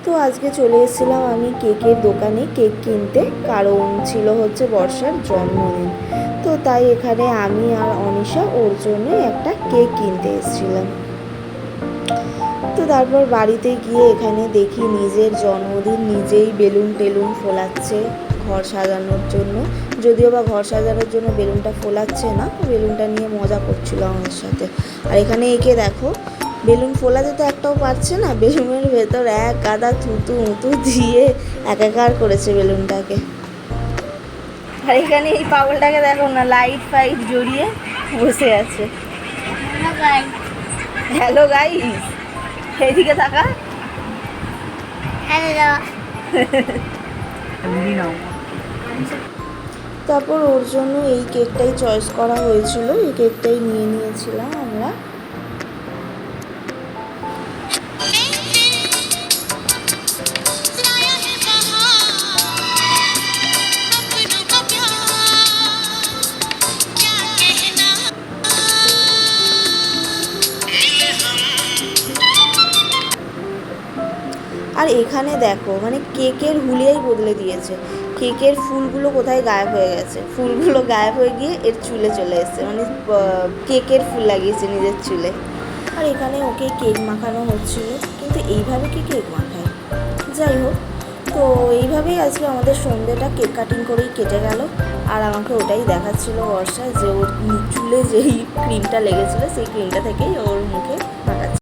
তো আজকে চলে এসেছিলাম আমি কেকের দোকানে কেক কিনতে, কারণ ছিল হচ্ছে বর্ষার জন্মদিন। তো তাই এখানে আমি আর অনিশা ওর জন্যই একটা কেক কিনতে এসেছিলাম। তো তারপর বাড়িতে গিয়ে এখানে দেখি নিজের জন্মদিন নিজেই বেলুন টেলুন ফোলাচ্ছে ঘর সাজানোর জন্য। যদিও বা ঘর সাজানোর জন্য বেলুনটা ফোলাচ্ছে না, বেলুনটা নিয়ে মজা করছিল আমার সাথে। আর এখানে একে দেখো, বেলুন ফোলাতে তো একটাও পারছে না, বেলুনের ভেতর এক গাদা থুতু উঁতু দিয়ে একাকার করেছে বেলুনটাকে। আর এখানে এই পাগলটাকে দেখো না, লাইট ফাইট জড়িয়ে বসে আছে। হ্যালো গাইস, এইদিকে থাকা। হ্যালো। তারপর ওর জন্য এই কেকটাই চয়েস করা হয়েছিল, এই কেকটাই নিয়ে নিয়েছিলাম আমরা। আর এখানে দেখো, মানে কেকের হুলিয়াই বদলে দিয়েছে। কেকের ফুলগুলো কোথায় গায়েব হয়ে গেছে, ফুলগুলো গায়েব হয়ে গিয়ে এর চুলে চলে এসেছে, মানে কেকের ফুল লাগিয়েছে নিজের চুলে। আর এখানে ওকে কেক মাখানো হচ্ছিল, কিন্তু এইভাবে কি কেক মাখায়? যাই হোক, তো এইভাবেই আজকে আমাদের সন্ধ্যেটা কেক কাটিং করেই কেটে গেল। আর আমাকে ওটাই দেখাচ্ছিল বর্ষা, যে ওর চুলে যেই ক্রিমটা লেগেছিলো সেই ক্রিমটা থেকেই ওর মুখে